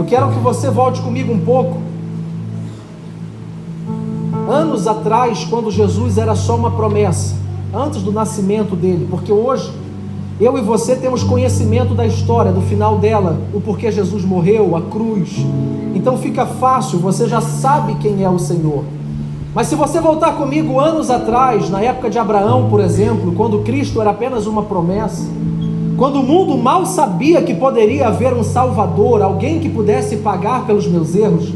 Eu quero que você volte comigo um pouco. Anos atrás, quando Jesus era só uma promessa, antes do nascimento dele, porque hoje eu e você temos conhecimento da história, do final dela, o porquê Jesus morreu, a cruz. Então fica fácil, você já sabe quem é o Senhor. Mas se você voltar comigo anos atrás, na época de Abraão, por exemplo, quando Cristo era apenas uma promessa, quando o mundo mal sabia que poderia haver um Salvador, alguém que pudesse pagar pelos meus erros,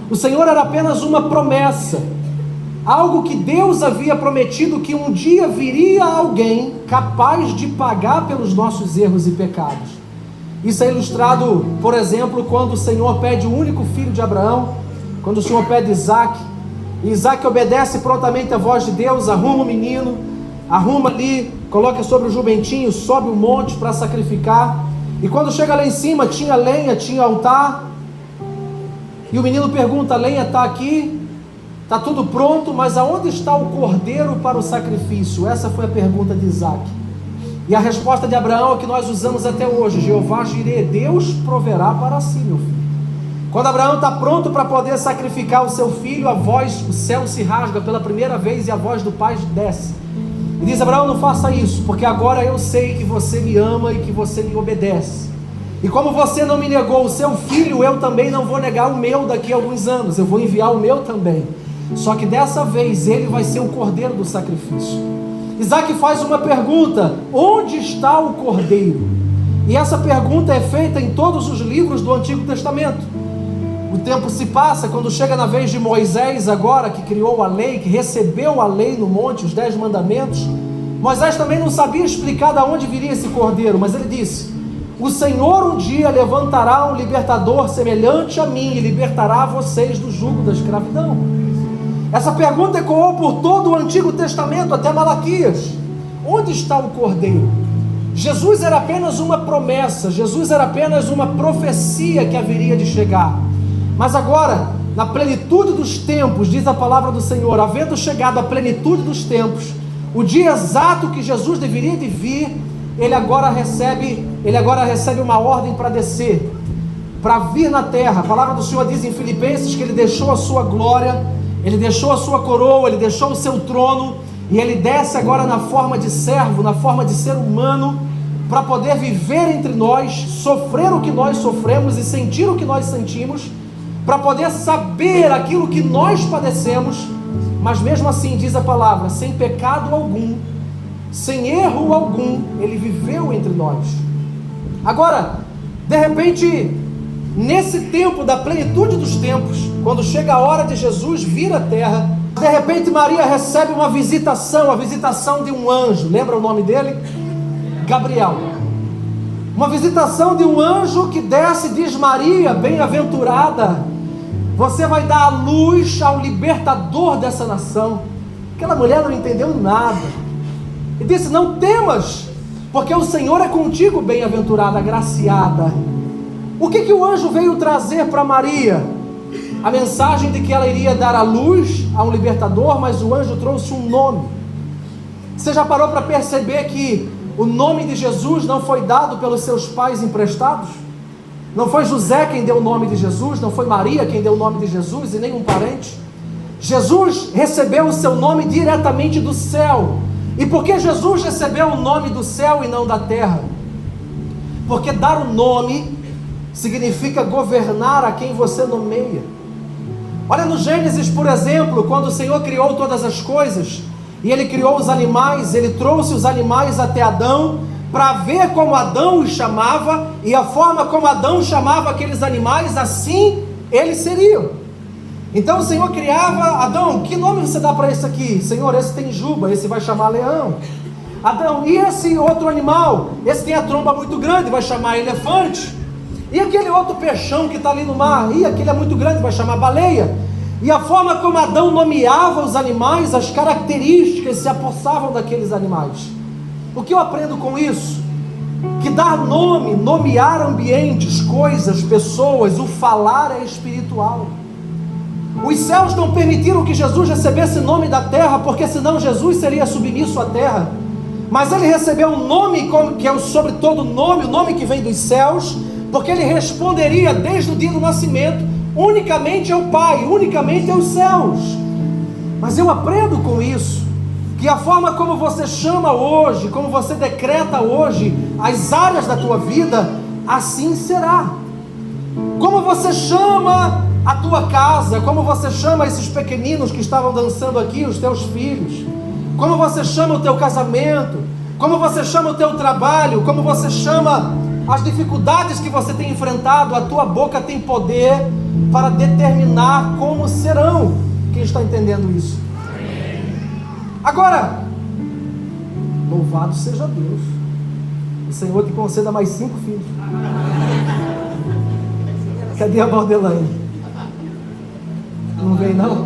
o Senhor era apenas uma promessa, algo que Deus havia prometido, que um dia viria alguém capaz de pagar pelos nossos erros e pecados. Isso é ilustrado, por exemplo, quando o Senhor pede o único filho de Abraão, quando o Senhor pede Isaac, e Isaac obedece prontamente a voz de Deus, arruma o menino, arruma ali, coloca sobre o jumentinho, sobe o monte para sacrificar, e quando chega lá em cima, tinha lenha, tinha altar, e o menino pergunta: a lenha está aqui, está tudo pronto, mas aonde está o cordeiro para o sacrifício? Essa foi a pergunta de Isaac. E a resposta de Abraão é que nós usamos até hoje: Jeová Jireh, Deus proverá para si, meu filho. Quando Abraão está pronto para poder sacrificar o seu filho, o céu se rasga pela primeira vez e a voz do pai desce. E diz: Abraão, não faça isso, porque agora eu sei que você me ama e que você me obedece. E como você não me negou o seu filho, eu também não vou negar o meu daqui a alguns anos, eu vou enviar o meu também. Só que dessa vez ele vai ser o cordeiro do sacrifício. Isaac faz uma pergunta: onde está o cordeiro? E essa pergunta é feita em todos os livros do Antigo Testamento. O tempo se passa, quando chega na vez de Moisés agora, que criou a lei, que recebeu a lei no monte, os 10 mandamentos, Moisés também não sabia explicar de onde viria esse cordeiro, mas ele disse: o Senhor um dia levantará um libertador semelhante a mim e libertará vocês do jugo da escravidão. Essa pergunta ecoou por todo o Antigo Testamento, até Malaquias: onde está o cordeiro? Jesus era apenas uma promessa, Jesus era apenas uma profecia que haveria de chegar. Mas agora, na plenitude dos tempos, diz a palavra do Senhor, havendo chegado à plenitude dos tempos, o dia exato que Jesus deveria de vir, ele agora recebe uma ordem para descer, para vir na terra. A palavra do Senhor diz em Filipenses que ele deixou a sua glória, ele deixou a sua coroa, ele deixou o seu trono, e ele desce agora na forma de servo, na forma de ser humano, para poder viver entre nós, sofrer o que nós sofremos e sentir o que nós sentimos, para poder saber aquilo que nós padecemos, mas mesmo assim, diz a palavra, sem pecado algum, sem erro algum, ele viveu entre nós. Agora, de repente, nesse tempo da plenitude dos tempos, quando chega a hora de Jesus vir à terra, de repente Maria recebe uma visitação, a visitação de um anjo. Lembra o nome dele? Gabriel. Uma visitação de um anjo que desce e diz: Maria, bem-aventurada, você vai dar a luz ao libertador dessa nação. Aquela mulher não entendeu nada e disse: não temas, porque o Senhor é contigo, bem-aventurada, agraciada. O que o anjo veio trazer para Maria? A mensagem de que ela iria dar a luz a um libertador, mas o anjo trouxe um nome. Você já parou para perceber que o nome de Jesus não foi dado pelos seus pais emprestados? Não foi José quem deu o nome de Jesus, não foi Maria quem deu o nome de Jesus e nem um parente. Jesus recebeu o seu nome diretamente do céu. E por que Jesus recebeu o nome do céu e não da terra? Porque dar o nome significa governar a quem você nomeia. Olha no Gênesis, por exemplo, quando o Senhor criou todas as coisas, e Ele criou os animais, Ele trouxe os animais até Adão, para ver como Adão os chamava, e a forma como Adão chamava aqueles animais, assim eles seriam. Então o Senhor criava: Adão, que nome você dá para esse aqui? Senhor, esse tem juba, esse vai chamar leão. Adão, e esse outro animal? Esse tem a tromba muito grande, vai chamar elefante. E aquele outro peixão que está ali no mar? E aquele é muito grande, vai chamar baleia. E a forma como Adão nomeava os animais, as características se apossavam daqueles animais. O que eu aprendo com isso? Que dar nome, nomear ambientes, coisas, pessoas, o falar é espiritual. Os céus não permitiram que Jesus recebesse nome da terra, porque senão Jesus seria submisso à terra. Mas ele recebeu um nome que é o sobre todo nome, o nome que vem dos céus, porque ele responderia desde o dia do nascimento unicamente ao Pai, unicamente aos céus. Mas eu aprendo com isso, que a forma como você chama hoje, como você decreta hoje as áreas da tua vida, assim será. Como você chama a tua casa, como você chama esses pequeninos que estavam dançando aqui, os teus filhos, como você chama o teu casamento, como você chama o teu trabalho, como você chama as dificuldades que você tem enfrentado, a tua boca tem poder para determinar como serão. Quem está entendendo isso? Agora, louvado seja Deus, o Senhor te conceda mais 5 filhos. Cadê a Valdelane? Não veio não?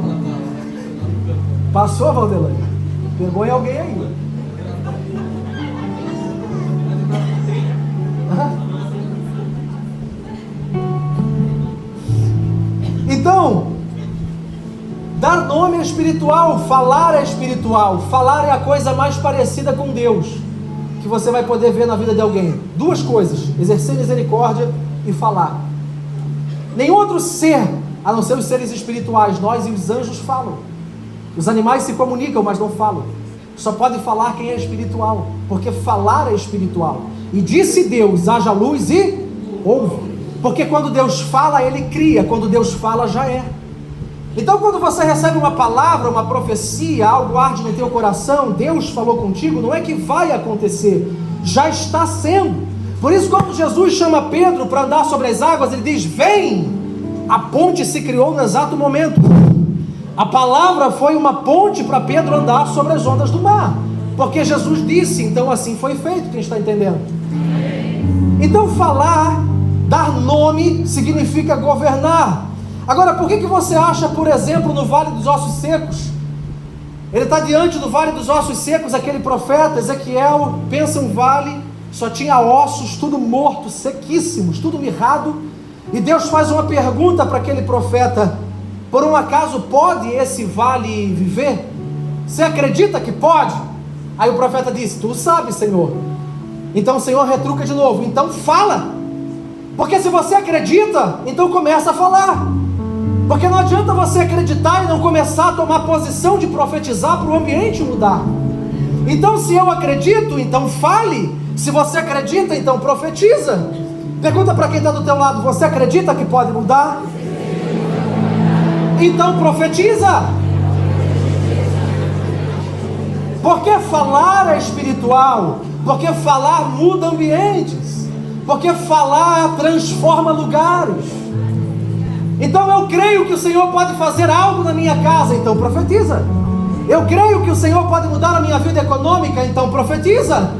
Passou a Valdelane? Pegou em alguém aí? Então, dar nome é espiritual, falar é espiritual. Falar é a coisa mais parecida com Deus que você vai poder ver na vida de alguém. 2 coisas: exercer misericórdia e falar. Nenhum outro ser, a não ser os seres espirituais, nós e os anjos, falam. Os animais se comunicam, mas não falam. Só pode falar quem é espiritual, porque falar é espiritual. E disse Deus: haja luz, e houve. Porque quando Deus fala, Ele cria. Quando Deus fala, já é. Então quando você recebe uma palavra, uma profecia, algo arde no teu coração, Deus falou contigo, não é que vai acontecer, já está sendo. Por isso, quando Jesus chama Pedro para andar sobre as águas, Ele diz: vem! A ponte se criou no exato momento. A palavra foi uma ponte para Pedro andar sobre as ondas do mar, porque Jesus disse, então assim foi feito. Quem está entendendo? Então falar, dar nome, significa governar. Agora, por que você acha, por exemplo, no Vale dos Ossos Secos, ele está diante do Vale dos Ossos Secos, aquele profeta Ezequiel, pensa um vale, só tinha ossos, tudo morto, sequíssimos, tudo mirrado, e Deus faz uma pergunta para aquele profeta: por um acaso pode esse vale viver? Você acredita que pode? Aí o profeta disse: tu sabes, Senhor. Então o Senhor retruca de novo: então fala, porque se você acredita, então começa a falar, porque não adianta você acreditar e não começar a tomar posição de profetizar para o ambiente mudar. Então se eu acredito, então fale. Se você acredita, então profetiza. Pergunta para quem está do teu lado: você acredita que pode mudar? Então profetiza. Porque falar é espiritual, porque falar muda ambientes, porque falar transforma lugares. Então eu creio que o Senhor pode fazer algo na minha casa, então profetiza. Eu creio que o Senhor pode mudar a minha vida econômica, então profetiza.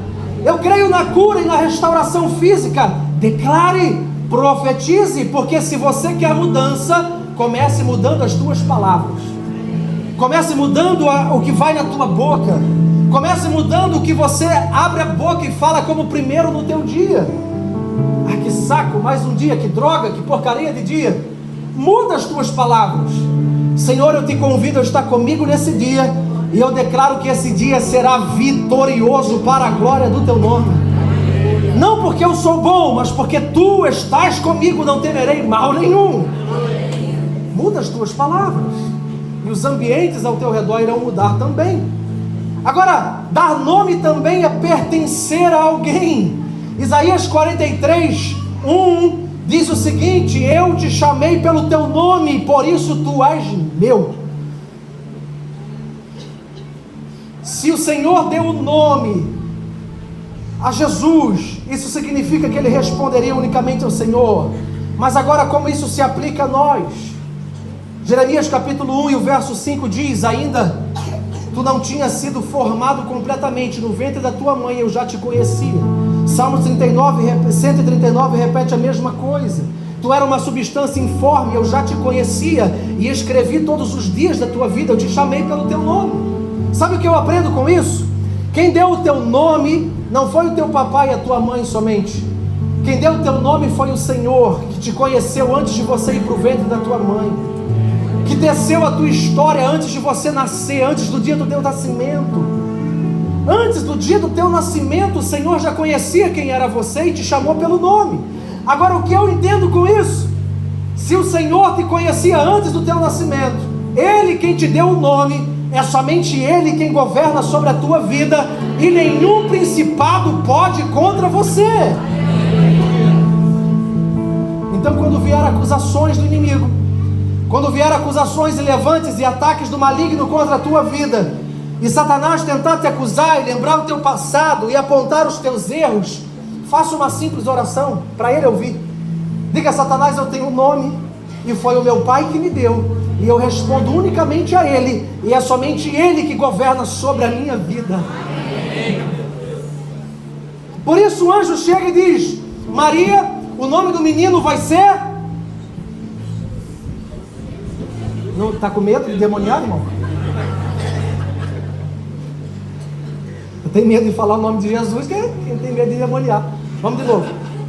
Eu creio na cura e na restauração física, declare, profetize, porque se você quer mudança, comece mudando as tuas palavras, comece mudando o que vai na tua boca, comece mudando o que você abre a boca e fala como primeiro no teu dia. Ah, que saco, mais um dia, que droga, que porcaria de dia. Muda as tuas palavras. Senhor, eu te convido a estar comigo nesse dia, e eu declaro que esse dia será vitorioso para a glória do teu nome. Não porque eu sou bom, mas porque tu estás comigo, não temerei mal nenhum. Muda as tuas palavras, e os ambientes ao teu redor irão mudar também. Agora, dar nome também é pertencer a alguém. Isaías 43:1 diz o seguinte: eu te chamei pelo teu nome, por isso tu és meu. Se o Senhor deu o nome a Jesus, isso significa que Ele responderia unicamente ao Senhor. Mas agora, como isso se aplica a nós? Jeremias capítulo 1 e o verso 5 diz: ainda tu não tinhas sido formado completamente, no ventre da tua mãe eu já te conhecia. Salmo 139 repete a mesma coisa. Tu era uma substância informe, eu já te conhecia, e escrevi todos os dias da tua vida, eu te chamei pelo teu nome. Sabe o que eu aprendo com isso? Quem deu o teu nome não foi o teu papai e a tua mãe somente. Quem deu o teu nome foi o Senhor, que te conheceu antes de você ir para o ventre da tua mãe, que teceu a tua história antes de você nascer, antes do dia do teu nascimento. Antes do dia do teu nascimento, o Senhor já conhecia quem era você e te chamou pelo nome. Agora, o que eu entendo com isso? Se o Senhor te conhecia antes do teu nascimento, Ele quem te deu o nome, é somente Ele quem governa sobre a tua vida, e nenhum principado pode ir contra você. Então, quando vier acusações do inimigo, quando vier acusações e levantes e ataques do maligno contra a tua vida, e Satanás tentar te acusar e lembrar o teu passado e apontar os teus erros, faça uma simples oração para ele ouvir. Diga: Satanás, eu tenho um nome, e foi o meu pai que me deu, e eu respondo unicamente a ele, e é somente ele que governa sobre a minha vida. Por isso o anjo chega e diz: Maria, o nome do menino vai ser... Não está com medo de demoniado, irmão? Eu tenho medo de falar o nome de Jesus, quem tem medo de demoniar. Vamos de novo.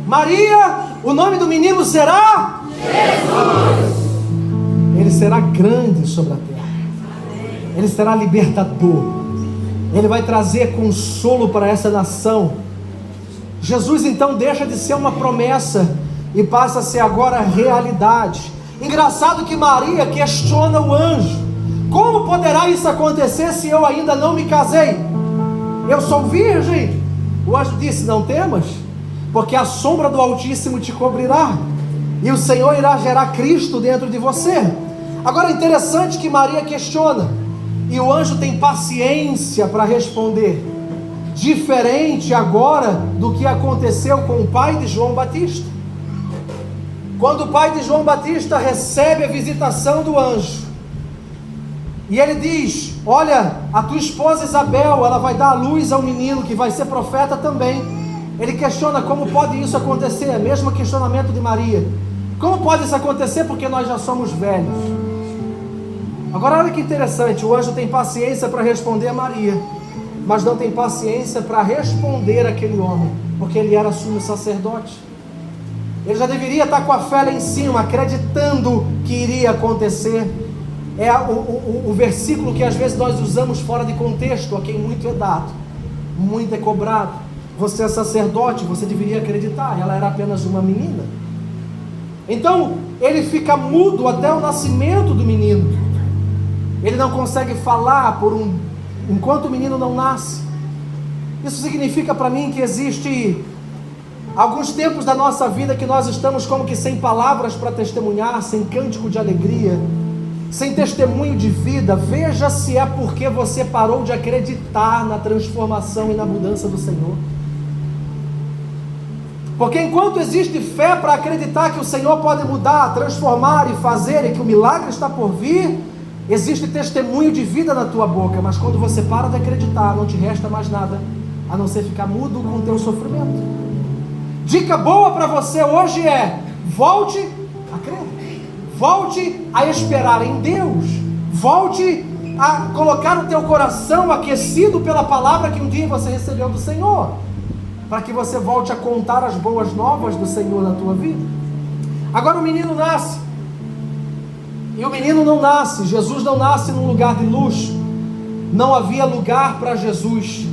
Maria, o nome do menino será... Jesus. Ele será grande sobre a terra. Ele será libertador. Ele vai trazer consolo para essa nação. Jesus então deixa de ser uma promessa e passa a ser agora realidade. Engraçado que Maria questiona o anjo: como poderá isso acontecer se eu ainda não me casei? Eu sou virgem. O anjo disse: não temas, porque a sombra do Altíssimo te cobrirá, e o Senhor irá gerar Cristo dentro de você. Agora é interessante que Maria questiona, e o anjo tem paciência para responder, diferente agora do que aconteceu com o pai de João Batista. Quando o pai de João Batista recebe a visitação do anjo, e ele diz: olha, a tua esposa Isabel, ela vai dar à luz a um menino que vai ser profeta também. Ele questiona como pode isso acontecer, é o mesmo questionamento de Maria. Como pode isso acontecer? Porque nós já somos velhos. Agora olha que interessante, o anjo tem paciência para responder a Maria, mas não tem paciência para responder aquele homem, porque ele era sumo sacerdote. Ele já deveria estar com a fé lá em cima, acreditando que iria acontecer. É o versículo que às vezes nós usamos fora de contexto: a quem muito é dado, muito é cobrado. Você é sacerdote, você deveria acreditar. Ela era apenas uma menina. Então ele fica mudo até o nascimento do menino. Ele não consegue falar enquanto o menino não nasce. Isso significa para mim que existe alguns tempos da nossa vida que nós estamos como que sem palavras para testemunhar, sem cântico de alegria, sem testemunho de vida. Veja se é porque você parou de acreditar na transformação e na mudança do Senhor. Porque enquanto existe fé para acreditar que o Senhor pode mudar, transformar e fazer, e que o milagre está por vir, existe testemunho de vida na tua boca. Mas quando você para de acreditar, não te resta mais nada a não ser ficar mudo com o teu sofrimento. Dica boa para você hoje é: volte a crer, volte a esperar em Deus, volte a colocar o teu coração aquecido pela palavra que um dia você recebeu do Senhor, para que você volte a contar as boas novas do Senhor na tua vida. Agora o menino nasce, e o menino não nasce, Jesus não nasce num lugar de luxo. Não havia lugar para Jesus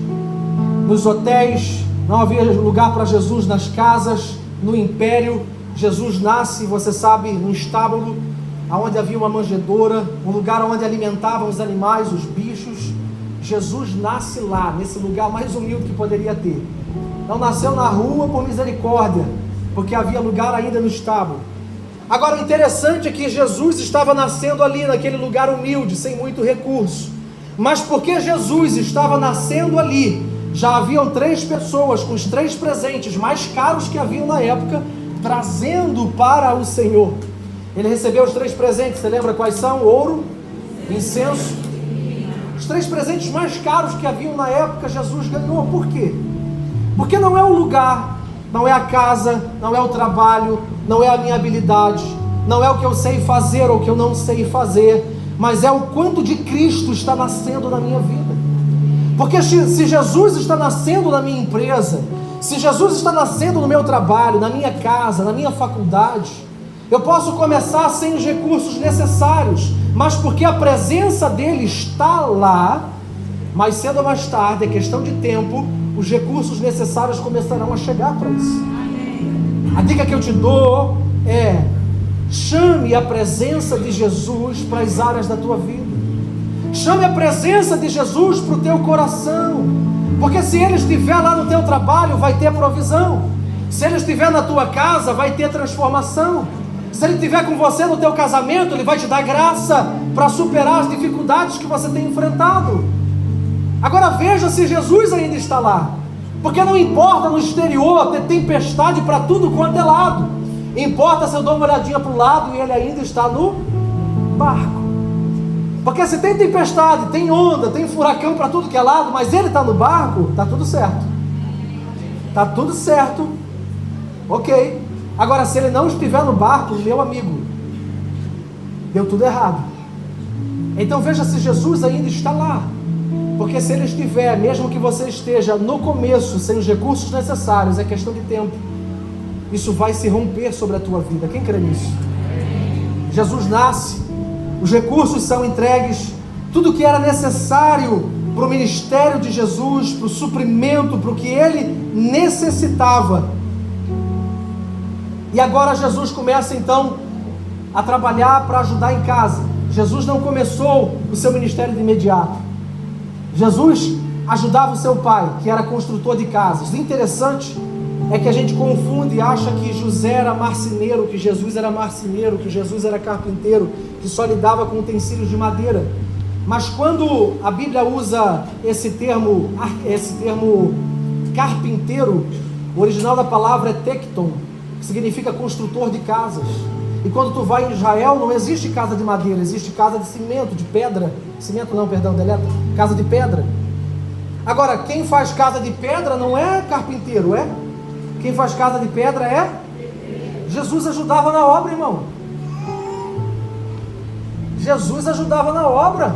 nos hotéis, não havia lugar para Jesus nas casas, no império. Jesus nasce, você sabe, num estábulo, onde havia uma manjedoura, um lugar onde alimentavam os animais, os bichos. Jesus nasce lá, nesse lugar mais humilde que poderia ter. Não nasceu na rua por misericórdia, porque havia lugar ainda no estábulo. Agora o interessante é que Jesus estava nascendo ali, naquele lugar humilde, sem muito recurso. Mas porque Jesus estava nascendo ali, já haviam 3 pessoas com os 3 presentes mais caros que haviam na época, trazendo para o Senhor. Ele recebeu os 3 presentes, você lembra quais são? Ouro, incenso. Os 3 presentes mais caros que haviam na época, Jesus ganhou. Por quê? Porque não é o lugar, não é a casa, não é o trabalho, não é a minha habilidade, não é o que eu sei fazer ou o que eu não sei fazer, mas é o quanto de Cristo está nascendo na minha vida. Porque se Jesus está nascendo na minha empresa, se Jesus está nascendo no meu trabalho, na minha casa, na minha faculdade, eu posso começar sem os recursos necessários, mas porque a presença dele está lá, mais cedo ou mais tarde, é questão de tempo, os recursos necessários começarão a chegar para isso. A dica que eu te dou é: chame a presença de Jesus para as áreas da tua vida. Chame a presença de Jesus para o teu coração. Porque se Ele estiver lá no teu trabalho, vai ter provisão. Se Ele estiver na tua casa, vai ter transformação. Se Ele estiver com você no teu casamento, Ele vai te dar graça para superar as dificuldades que você tem enfrentado. Agora veja se Jesus ainda está lá. Porque não importa no exterior ter tempestade para tudo quanto é lado. Importa se eu dou uma olhadinha para o lado e Ele ainda está no barco. Porque se tem tempestade, tem onda, tem furacão para tudo que é lado, mas Ele está no barco, está tudo certo. Está tudo certo. Ok. Agora, se Ele não estiver no barco, meu amigo, deu tudo errado. Então veja se Jesus ainda está lá. Porque se Ele estiver, mesmo que você esteja no começo, sem os recursos necessários, é questão de tempo. Isso vai se romper sobre a tua vida. Quem crê nisso? Jesus nasce, os recursos são entregues, tudo que era necessário para o ministério de Jesus, para o suprimento, para o que Ele necessitava. E agora Jesus começa então a trabalhar para ajudar em casa. Jesus não começou o seu ministério de imediato. Jesus ajudava o seu pai, que era construtor de casas. O interessante é que a gente confunde e acha que José era marceneiro, que Jesus era marceneiro, que Jesus era carpinteiro, que só lidava com utensílios de madeira. Mas quando a Bíblia usa esse termo carpinteiro, o original da palavra é tecton, que significa construtor de casas. E quando tu vai em Israel, não existe casa de madeira, existe casa de cimento, de pedra. Cimento não, perdão, casa de pedra. Agora, quem faz casa de pedra não é carpinteiro, é? Quem faz casa de pedra é? Jesus ajudava na obra, irmão. Jesus ajudava na obra.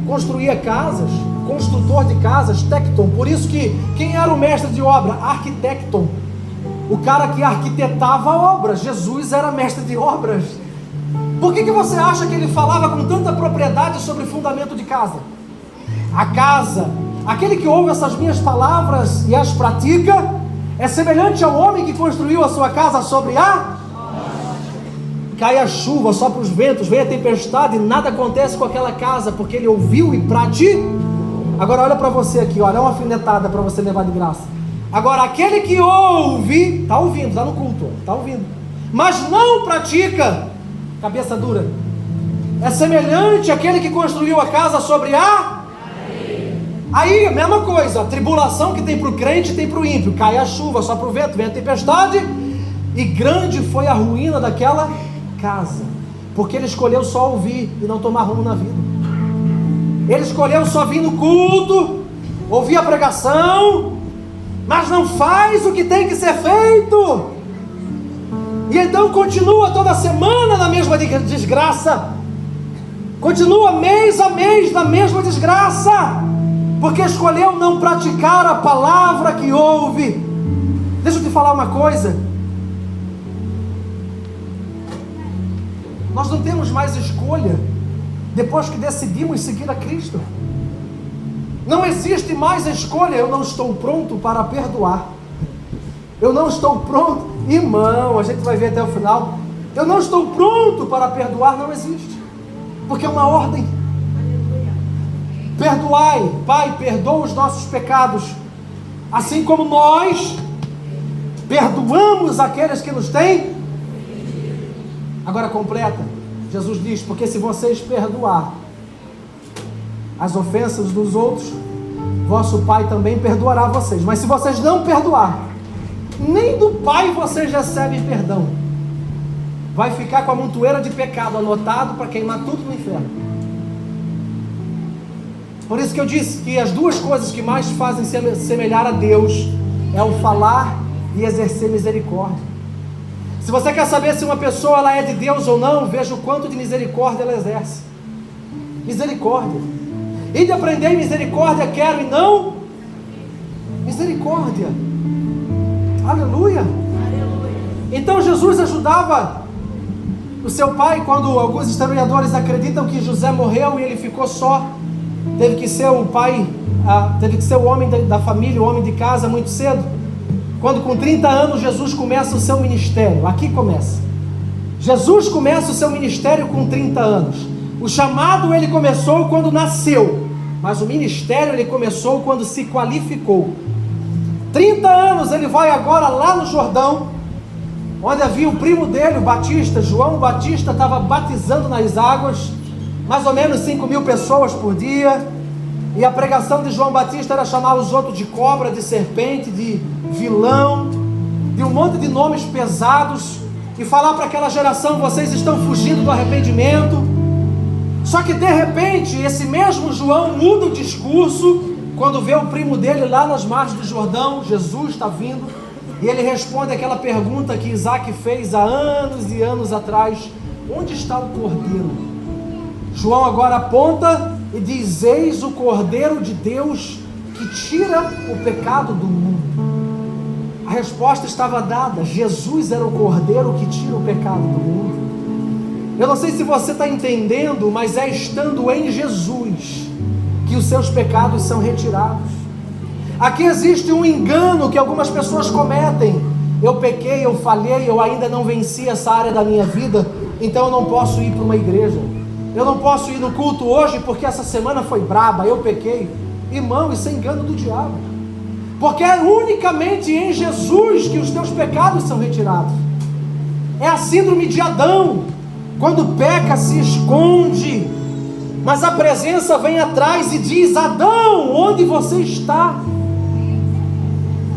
Construía casas, construtor de casas, tecton. Por isso que, quem era o mestre de obra? Arquitecton. O cara que arquitetava a obra. Jesus era mestre de obras. Por que você acha que ele falava com tanta propriedade sobre fundamento de casa? A casa, aquele que ouve essas minhas palavras e as pratica, é semelhante ao homem que construiu a sua casa sobre a... Cai a chuva, sopra os ventos, vem a tempestade, nada acontece com aquela casa, porque ele ouviu e praticou. Agora olha para você aqui, olha uma alfinetada para você levar de graça. Agora aquele que ouve, está ouvindo, está no culto, está ouvindo, mas não pratica, cabeça dura, é semelhante àquele que construiu a casa sobre a... Aí a mesma coisa, a tribulação que tem para o crente tem para o ímpio. Cai a chuva, sopra o vento, vem a tempestade, e grande foi a ruína daquela casa, porque ele escolheu só ouvir e não tomar rumo na vida. Ele escolheu só vir no culto, ouvir a pregação, mas não faz o que tem que ser feito. E então continua toda semana na mesma desgraça, continua mês a mês na mesma desgraça, porque escolheu não praticar a palavra que ouve. Deixa eu te falar uma coisa. Nós não temos mais escolha depois que decidimos seguir a Cristo. Não existe mais escolha. Eu não estou pronto para perdoar. Eu não estou pronto. Irmão, a gente vai ver até o final. Eu não estou pronto para perdoar. Não existe. Porque é uma ordem. Perdoai, Pai, perdoa os nossos pecados, assim como nós perdoamos aqueles que nos têm. Agora completa, Jesus diz, porque se vocês perdoar as ofensas dos outros, vosso Pai também perdoará vocês. Mas se vocês não perdoar, nem do Pai vocês recebem perdão. Vai ficar com a montoeira de pecado anotado para queimar tudo no inferno. Por isso que eu disse que as duas coisas que mais fazem semelhar a Deus é o falar e exercer misericórdia. Se você quer saber se uma pessoa ela é de Deus ou não, veja o quanto de misericórdia ela exerce. Misericórdia. E de aprender misericórdia quero e não misericórdia. Aleluia. Então Jesus ajudava o seu pai. Quando alguns historiadores acreditam que José morreu e ele ficou só, teve que ser o pai, teve que ser o homem da família, o homem de casa muito cedo. quando com 30 anos Jesus começa o seu ministério. Aqui começa. Jesus começa o seu ministério com 30 anos. O chamado ele começou quando nasceu, mas o ministério ele começou quando se qualificou. 30 anos ele vai agora lá no Jordão, onde havia o primo dele, o Batista, João Batista, estava batizando nas águas, mais ou menos 5.000 pessoas por dia, e a pregação de João Batista era chamar os outros de cobra, de serpente, de vilão, de um monte de nomes pesados, e falar para aquela geração: vocês estão fugindo do arrependimento. Só que de repente, esse mesmo João muda o discurso, quando vê o primo dele lá nas margens do Jordão. Jesus está vindo, e ele responde aquela pergunta que Isaac fez há anos e anos atrás: onde está o cordeiro? João agora aponta e diz: eis o cordeiro de Deus que tira o pecado do mundo. A resposta estava dada: Jesus era o cordeiro que tira o pecado do mundo. Eu não sei se você está entendendo, mas é estando em Jesus que os seus pecados são retirados. Aqui existe um engano que algumas pessoas cometem: eu pequei, eu falhei, eu ainda não venci essa área da minha vida, então eu não posso ir para uma igreja, eu não posso ir no culto hoje porque essa semana foi braba, eu pequei. Irmão, isso é engano do diabo, porque é unicamente em Jesus que os teus pecados são retirados. É a síndrome de Adão: quando peca se esconde, mas a presença vem atrás e diz: Adão, onde você está?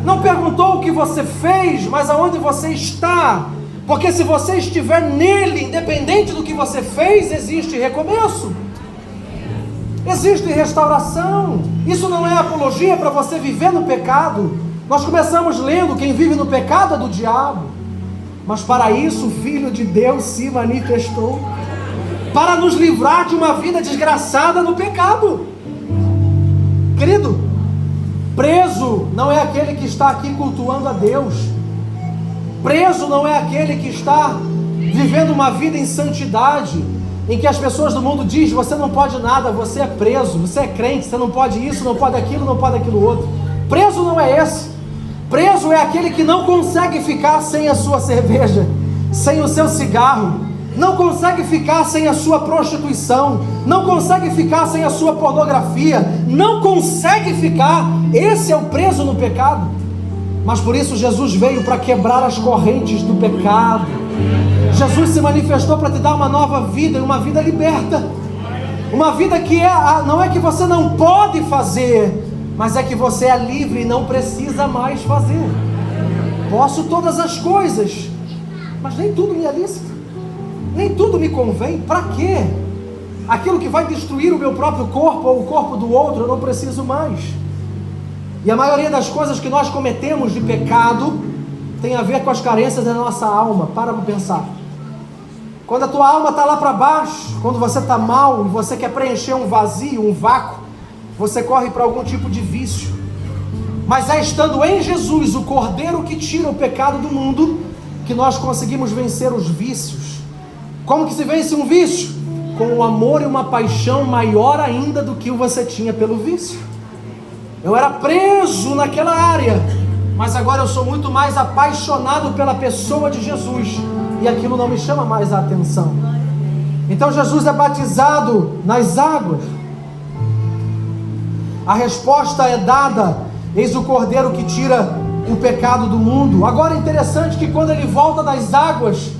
Não perguntou o que você fez, mas aonde você está, porque se você estiver nele, independente do que você fez, existe recomeço, existe restauração. Isso não é apologia para você viver no pecado. Nós começamos lendo: quem vive no pecado é do diabo. Mas para isso o Filho de Deus se manifestou, para nos livrar de uma vida desgraçada no pecado. Querido, preso não é aquele que está aqui cultuando a Deus. Preso não é aquele que está vivendo uma vida em santidade, em que as pessoas do mundo dizem: você não pode nada, você é preso, você é crente, você não pode isso, não pode aquilo, não pode aquilo outro. Preso não é esse. Preso é aquele que não consegue ficar sem a sua cerveja, sem o seu cigarro, não consegue ficar sem a sua prostituição, não consegue ficar sem a sua pornografia, não consegue ficar. Esse é o preso no pecado. Mas por isso Jesus veio para quebrar as correntes do pecado. Jesus se manifestou para te dar uma nova vida, uma vida liberta, uma vida que não é que você não pode fazer, mas é que você é livre e não precisa mais fazer. Posso todas as coisas, mas nem tudo me é lícito, nem tudo me convém. Para quê? Aquilo que vai destruir o meu próprio corpo ou o corpo do outro, eu não preciso mais. E a maioria das coisas que nós cometemos de pecado tem a ver com as carências da nossa alma. Para pensar. Quando a tua alma está lá para baixo, quando você está mal e você quer preencher um vazio, um vácuo, você corre para algum tipo de vício. Mas é estando em Jesus, o cordeiro que tira o pecado do mundo, que nós conseguimos vencer os vícios. Como que se vence um vício? Com um amor e uma paixão maior ainda do que você tinha pelo vício. Eu era preso naquela área, mas agora eu sou muito mais apaixonado pela pessoa de Jesus, e aquilo não me chama mais a atenção. Então Jesus é batizado nas águas. A resposta é dada: eis o cordeiro que tira o pecado do mundo. Agora é interessante que quando ele volta das águas,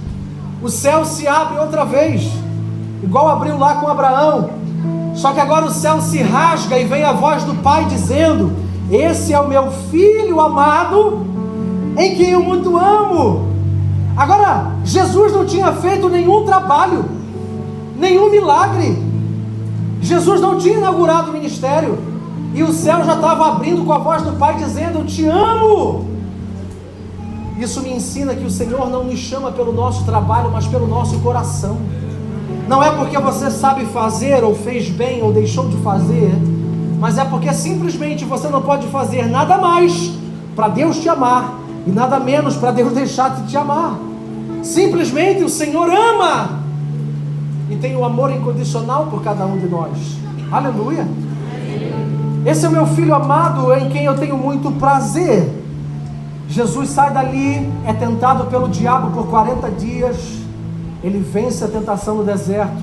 o céu se abre outra vez, igual abriu lá com Abraão. Só que agora o céu se rasga e vem a voz do Pai dizendo: esse é o meu Filho amado, em quem eu muito amo. Agora, Jesus não tinha feito nenhum trabalho, nenhum milagre. Jesus não tinha inaugurado o ministério, e o céu já estava abrindo com a voz do Pai dizendo: eu te amo. Isso me ensina que o Senhor não nos chama pelo nosso trabalho, mas pelo nosso coração. Não é porque você sabe fazer, ou fez bem, ou deixou de fazer, mas é porque simplesmente você não pode fazer nada mais para Deus te amar, e nada menos para Deus deixar de te amar. Simplesmente o Senhor ama, e tem um amor incondicional por cada um de nós. Aleluia! Esse é o meu Filho amado, em quem eu tenho muito prazer. Jesus sai dali, é tentado pelo diabo por 40 dias, ele vence a tentação no deserto,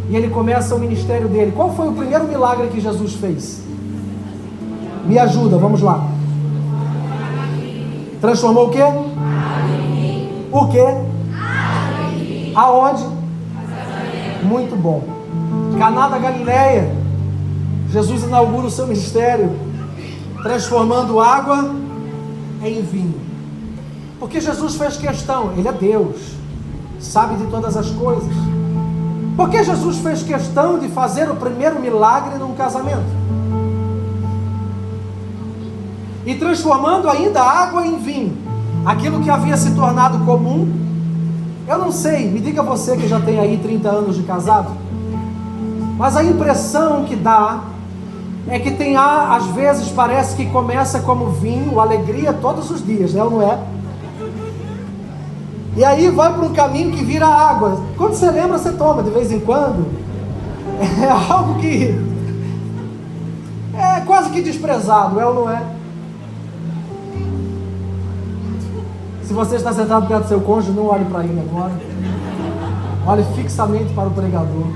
e ele começa o ministério dele. Qual foi o primeiro milagre que Jesus fez? Me ajuda, vamos lá. Transformou o quê? O quê? Aonde? Muito bom. Caná da Galileia, Jesus inaugura o seu ministério, transformando água em vinho. Porque Jesus fez questão, Ele é Deus, sabe de todas as coisas. Porque Jesus fez questão de fazer o primeiro milagre num casamento, e transformando ainda água em vinho, aquilo que havia se tornado comum. Eu não sei, me diga você que já tem aí 30 anos de casado, mas a impressão que dá é que tem, às vezes parece que começa como vinho, alegria todos os dias, né, ou não é? E aí vai para um caminho que vira água. Quando você lembra, você toma de vez em quando. É algo que é quase que desprezado, é ou não é? Se você está sentado perto do seu cônjuge, não olhe para ele agora. Olhe fixamente para o pregador.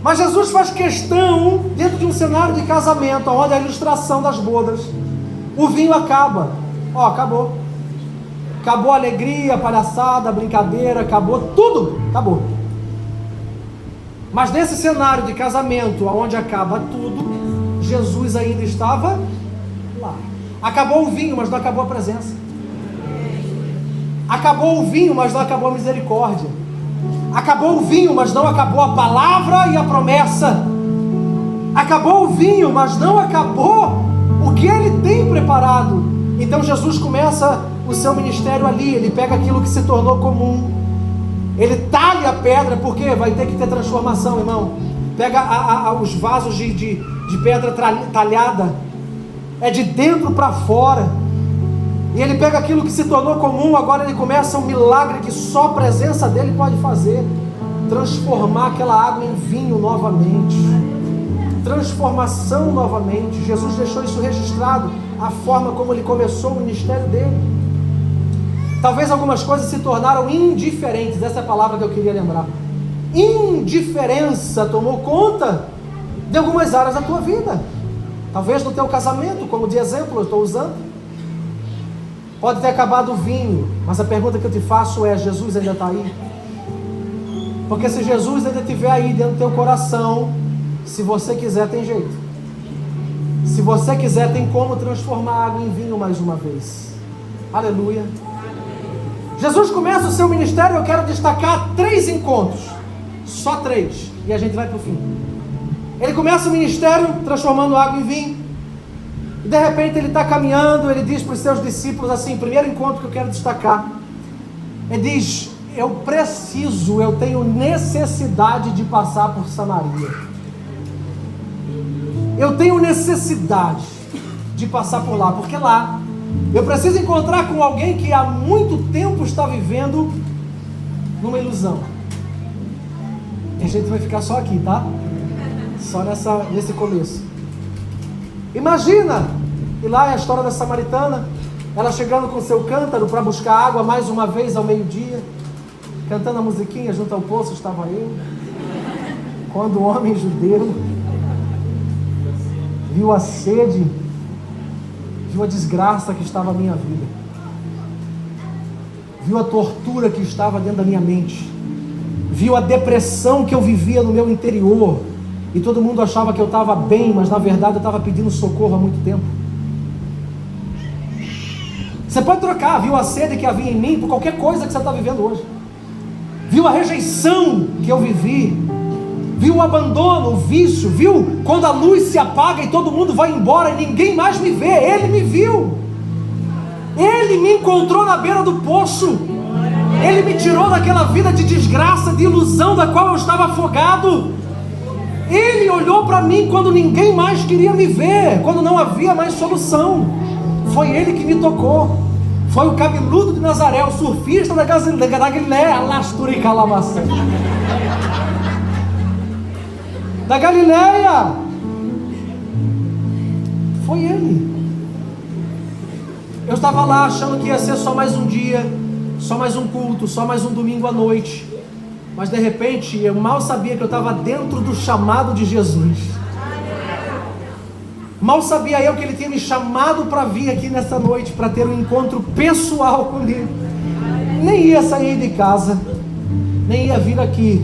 Mas Jesus faz questão, dentro de um cenário de casamento, onde a ilustração das bodas, o vinho acaba. Acabou. Acabou a alegria, a palhaçada, a brincadeira, acabou tudo, acabou. Mas nesse cenário de casamento, onde acaba tudo, Jesus ainda estava lá. Acabou o vinho, mas não acabou a presença. Acabou o vinho, mas não acabou a misericórdia. Acabou o vinho, mas não acabou a palavra e a promessa. Acabou o vinho, mas não acabou o que Ele tem preparado. Então Jesus começa o seu ministério ali. Ele pega aquilo que se tornou comum, ele talha a pedra, porque vai ter que ter transformação, irmão. Pega os vasos de pedra talhada, é de dentro para fora. E ele pega aquilo que se tornou comum, agora ele começa um milagre que só a presença dele pode fazer. Transformar aquela água em vinho novamente. Transformação novamente. Jesus deixou isso registrado, a forma como ele começou o ministério dele. Talvez algumas coisas se tornaram indiferentes, essa é a palavra que eu queria lembrar. Indiferença tomou conta de algumas áreas da tua vida. Talvez no teu casamento, como de exemplo eu estou usando. Pode ter acabado o vinho, mas a pergunta que eu te faço é: Jesus ainda está aí? Porque se Jesus ainda estiver aí dentro do teu coração, se você quiser tem jeito. Se você quiser tem como transformar água em vinho mais uma vez. Aleluia. Jesus começa o seu ministério. Eu quero destacar 3 encontros, só 3, e a gente vai para o fim. Ele começa o ministério transformando água em vinho. E de repente ele está caminhando, ele diz para os seus discípulos assim, primeiro encontro que eu quero destacar, ele diz: eu tenho necessidade de passar por Samaria. Eu tenho necessidade de passar por lá, porque lá eu preciso encontrar com alguém que há muito tempo está vivendo numa ilusão. E a gente vai ficar só aqui, tá? Só nesse começo. Imagina, e lá é a história da samaritana, ela chegando com seu cântaro para buscar água mais uma vez ao meio-dia, cantando a musiquinha, junto ao poço estava eu, quando o homem judeu viu a sede, viu a desgraça que estava a minha vida, viu a tortura que estava dentro da minha mente, viu a depressão que eu vivia no meu interior, e todo mundo achava que eu estava bem, mas na verdade eu estava pedindo socorro há muito tempo. Você pode trocar, viu a sede que havia em mim por qualquer coisa que você está vivendo hoje, viu a rejeição que eu vivi, viu o abandono, o vício, viu quando a luz se apaga e todo mundo vai embora e ninguém mais me vê. Ele me viu, ele me encontrou na beira do poço, ele me tirou daquela vida de desgraça, de ilusão da qual eu estava afogado. Ele olhou para mim quando ninguém mais queria me ver, quando não havia mais solução. Foi ele que me tocou. Foi o cabeludo de Nazaré, o surfista da Galileia, Lasturica Lamaçã, da Galileia. Foi ele. Eu estava lá achando que ia ser só mais um dia, só mais um culto, só mais um domingo à noite. Mas de repente, eu mal sabia que eu estava dentro do chamado de Jesus. Mal sabia eu que Ele tinha me chamado para vir aqui nessa noite, para ter um encontro pessoal comigo. Nem ia sair de casa, nem ia vir aqui,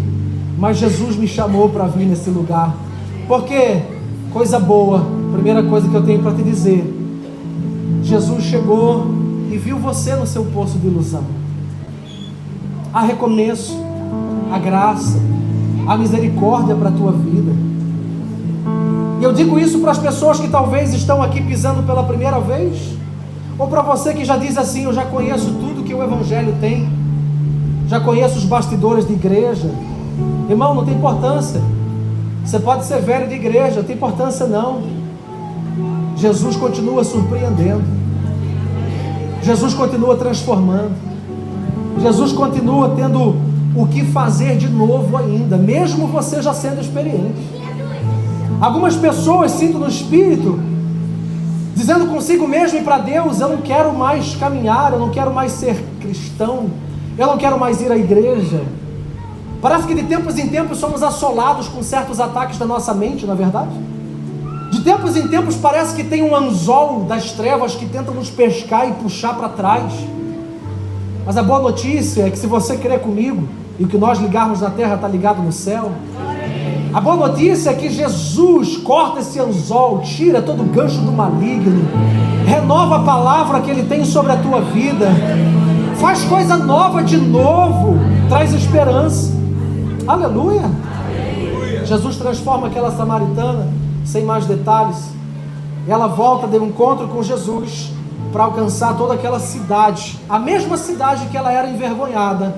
mas Jesus me chamou para vir nesse lugar. Porque, coisa boa, primeira coisa que eu tenho para te dizer, Jesus chegou e viu você no seu poço de ilusão. Há recomeço, a graça, a misericórdia para a tua vida. E eu digo isso para as pessoas que talvez estão aqui pisando pela primeira vez, ou para você que já diz assim: eu já conheço tudo que o Evangelho tem, já conheço os bastidores de igreja. Irmão, não tem importância. Você pode ser velho de igreja, não tem importância não. Jesus continua surpreendendo, Jesus continua transformando, Jesus continua tendo o que fazer de novo ainda, mesmo você já sendo experiente. Algumas pessoas sinto no espírito, dizendo consigo mesmo e para Deus: eu não quero mais caminhar, eu não quero mais ser cristão, eu não quero mais ir à igreja. Parece que de tempos em tempos somos assolados com certos ataques da nossa mente, não é verdade? De tempos em tempos parece que tem um anzol das trevas que tenta nos pescar e puxar para trás. Mas a boa notícia é que se você crer comigo, e o que nós ligarmos na terra está ligado no céu, a boa notícia é que Jesus corta esse anzol, tira todo o gancho do maligno, renova a palavra que Ele tem sobre a tua vida, faz coisa nova de novo, traz esperança. Aleluia! Jesus transforma aquela samaritana, sem mais detalhes. Ela volta de um encontro com Jesus para alcançar toda aquela cidade, a mesma cidade que ela era envergonhada.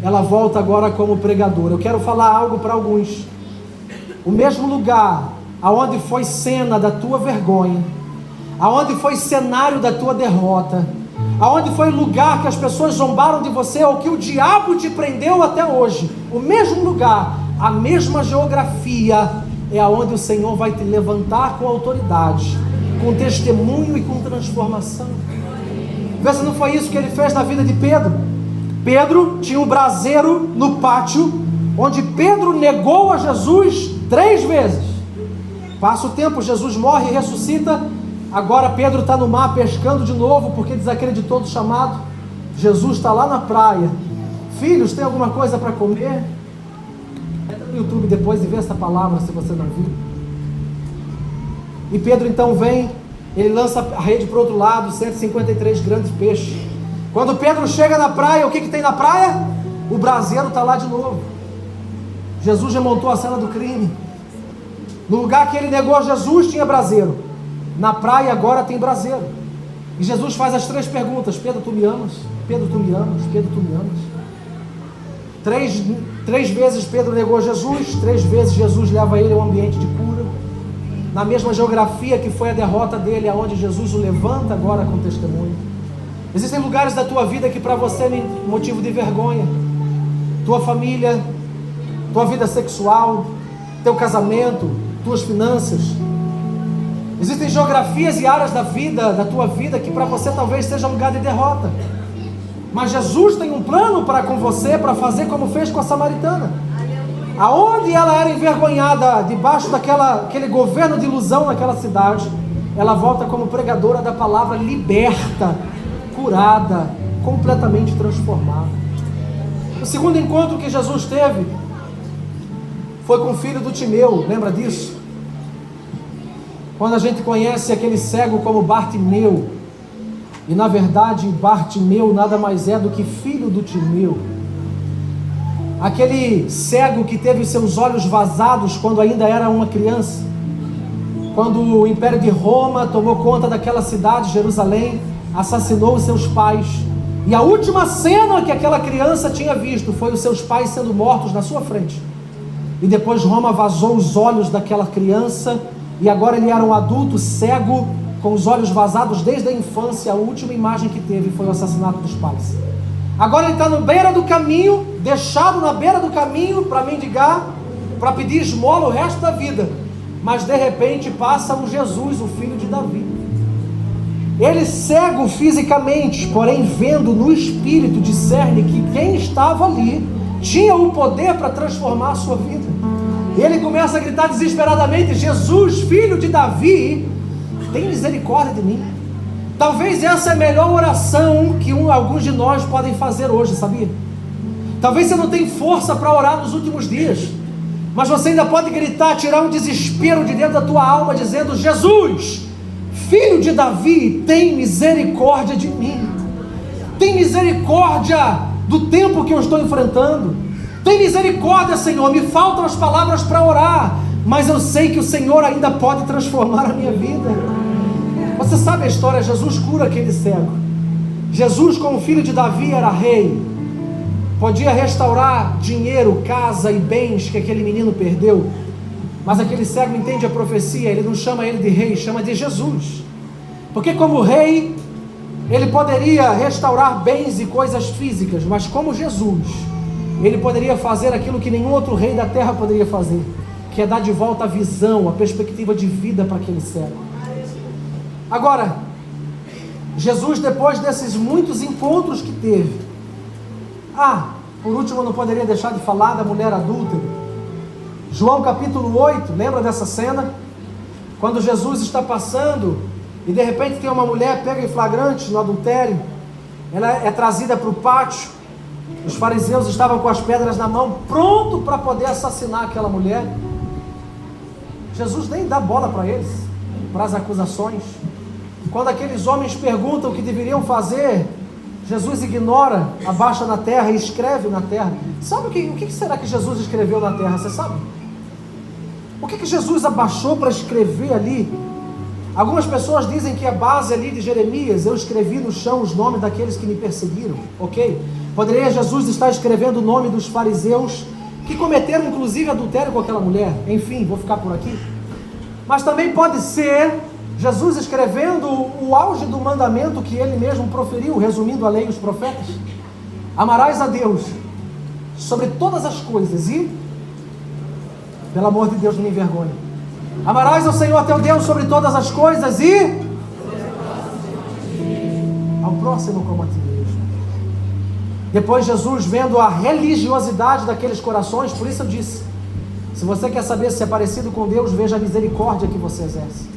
Ela volta agora como pregadora. Eu quero falar algo para alguns. O mesmo lugar aonde foi cena da tua vergonha, aonde foi cenário da tua derrota, aonde foi lugar que as pessoas zombaram de você, ou que o diabo te prendeu até hoje, o mesmo lugar, a mesma geografia, é aonde o Senhor vai te levantar com autoridade, com testemunho e com transformação. Vê se não foi isso que Ele fez na vida de Pedro. Pedro tinha um braseiro no pátio, onde Pedro negou a Jesus 3 vezes. Passa o tempo, Jesus morre e ressuscita. Agora Pedro está no mar pescando de novo, porque desacreditou do chamado. Jesus está lá na praia. Filhos, tem alguma coisa para comer? Entra no YouTube depois e vê essa palavra, se você não viu. E Pedro então vem, ele lança a rede para o outro lado, 153 grandes peixes. Quando Pedro chega na praia, o que tem na praia? O braseiro está lá de novo. Jesus remontou a cena do crime. No lugar que ele negou a Jesus tinha braseiro, na praia agora tem braseiro. E Jesus faz as 3 perguntas: Pedro, tu me amas? Pedro, tu me amas? Pedro, tu me amas? 3 vezes Pedro negou Jesus, 3 vezes Jesus leva ele a um ambiente de cura, na mesma geografia que foi a derrota dele, aonde Jesus o levanta agora com testemunho. Existem lugares da tua vida que para você é motivo de vergonha. Tua família, tua vida sexual, teu casamento, tuas finanças. Existem geografias e áreas da tua vida que para você talvez seja um lugar de derrota. Mas Jesus tem um plano para com você, para fazer como fez com a samaritana. Aonde ela era envergonhada, debaixo daquele governo de ilusão naquela cidade, ela volta como pregadora da palavra, liberta, curada, completamente transformada. O segundo encontro que Jesus teve foi com o filho do Timeu, lembra disso? Quando a gente conhece aquele cego como Bartimeu, e na verdade Bartimeu nada mais é do que filho do Timeu, aquele cego que teve seus olhos vazados quando ainda era uma criança, quando o Império de Roma tomou conta daquela cidade, Jerusalém, assassinou os seus pais, e a última cena que aquela criança tinha visto foi os seus pais sendo mortos na sua frente. E depois Roma vazou os olhos daquela criança, e agora ele era um adulto cego, com os olhos vazados desde a infância. A última imagem que teve foi o assassinato dos pais. Agora ele está na beira do caminho, deixado na beira do caminho para mendigar, para pedir esmola o resto da vida. Mas de repente passa um Jesus, o filho de Davi. Ele, cego fisicamente, porém vendo no espírito, discerne que quem estava ali tinha o poder para transformar a sua vida. E ele começa a gritar desesperadamente: Jesus, filho de Davi, tem misericórdia de mim. Talvez essa é a melhor oração que alguns de nós podem fazer hoje, sabia? Talvez você não tenha força para orar nos últimos dias, mas você ainda pode gritar, tirar um desespero de dentro da tua alma, dizendo: Jesus, filho de Davi, tem misericórdia de mim. Tem misericórdia do tempo que eu estou enfrentando. Tem misericórdia, Senhor. Me faltam as palavras para orar, mas eu sei que o Senhor ainda pode transformar a minha vida. Você sabe a história? Jesus cura aquele cego. Jesus, como filho de Davi, era rei, podia restaurar dinheiro, casa e bens que aquele menino perdeu. Mas aquele cego entende a profecia. Ele não chama ele de rei, chama de Jesus, porque como rei ele poderia restaurar bens e coisas físicas, mas como Jesus, ele poderia fazer aquilo que nenhum outro rei da terra poderia fazer, que é dar de volta a visão, a perspectiva de vida para aquele cego. Agora, Jesus, depois desses muitos encontros que teve, por último, eu não poderia deixar de falar da mulher adúltera. João capítulo 8, lembra dessa cena? Quando Jesus está passando e de repente tem uma mulher pega em flagrante no adultério. Ela é trazida para o pátio. Os fariseus estavam com as pedras na mão, pronto para poder assassinar aquela mulher. Jesus nem dá bola para eles, para as acusações. Quando aqueles homens perguntam o que deveriam fazer, Jesus ignora, abaixa na terra e escreve na terra. Sabe o que será que Jesus escreveu na terra? Você sabe? O que Jesus abaixou para escrever ali? Algumas pessoas dizem que a base ali de Jeremias: eu escrevi no chão os nomes daqueles que me perseguiram. Ok? Poderia Jesus estar escrevendo o nome dos fariseus que cometeram inclusive adultério com aquela mulher? Enfim, vou ficar por aqui. Mas também pode ser Jesus escrevendo o auge do mandamento que ele mesmo proferiu, resumindo a lei e os profetas: amarás a Deus sobre todas as coisas e, pelo amor de Deus, não me envergonhe, amarás ao Senhor teu Deus sobre todas as coisas e ao próximo como a ti mesmo. Depois Jesus, vendo a religiosidade daqueles corações, por isso eu disse: se você quer saber se é parecido com Deus, veja a misericórdia que você exerce.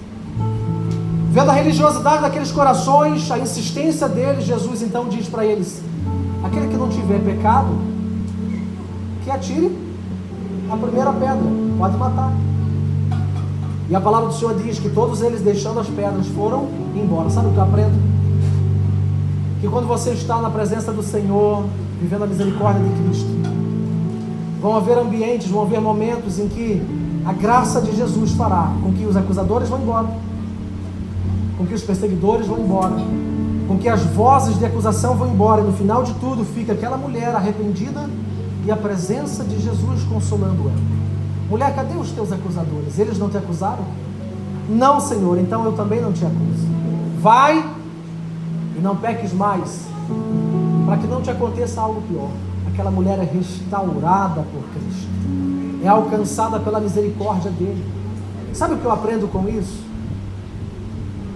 Vendo a religiosidade daqueles corações, a insistência deles, Jesus então diz para eles: aquele que não tiver pecado, que atire a primeira pedra, pode matar. E a palavra do Senhor diz que todos eles, deixando as pedras, foram embora. Sabe o que eu aprendo? Que quando você está na presença do Senhor, vivendo a misericórdia de Cristo, vão haver ambientes, vão haver momentos em que a graça de Jesus fará com que os acusadores vão embora, com que os perseguidores vão embora, com que as vozes de acusação vão embora, e no final de tudo fica aquela mulher arrependida e a presença de Jesus consolando ela. Mulher, cadê os teus acusadores? Eles não te acusaram? Não, Senhor, então eu também não te acuso. Vai e não peques mais, para que não te aconteça algo pior. Aquela mulher é restaurada por Cristo, é alcançada pela misericórdia dele. Sabe o que eu aprendo com isso?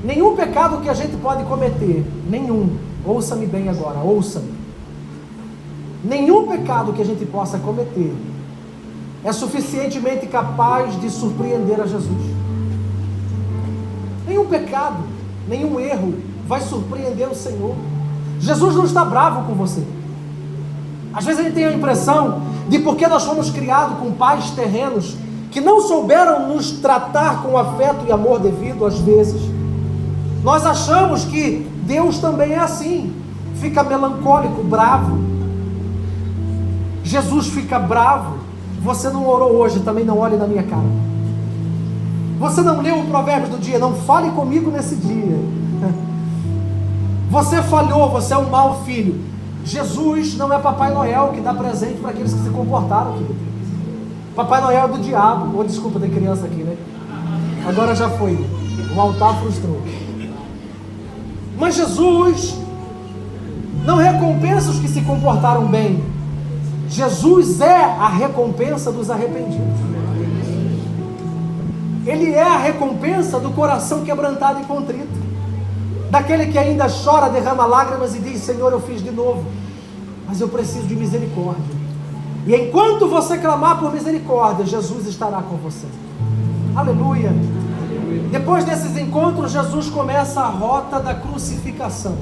Nenhum pecado que a gente pode cometer, nenhum, ouça-me bem agora, ouça-me, nenhum pecado que a gente possa cometer é suficientemente capaz de surpreender a Jesus. Nenhum pecado, nenhum erro vai surpreender o Senhor. Jesus não está bravo com você. Às vezes a gente tem a impressão de, porque nós fomos criados com pais terrenos que não souberam nos tratar com afeto e amor devido, às vezes nós achamos que Deus também é assim, fica melancólico, bravo. Jesus fica bravo. Você não orou hoje, também não olhe na minha cara. Você não leu o provérbio do dia, não fale comigo nesse dia. Você falhou, você é um mau filho. Jesus não é Papai Noel que dá presente para aqueles que se comportaram, querido. Papai Noel é do diabo. Oh, desculpa, tem criança aqui, né? Agora já foi, o altar frustrou. Mas Jesus não recompensa os que se comportaram bem. Jesus é a recompensa dos arrependidos. Ele é a recompensa do coração quebrantado e contrito. daquele que ainda chora, derrama lágrimas e diz: Senhor, eu fiz de novo, mas eu preciso de misericórdia. E enquanto você clamar por misericórdia, Jesus estará com você. Aleluia. Depois desses encontros, Jesus começa a rota da crucificação.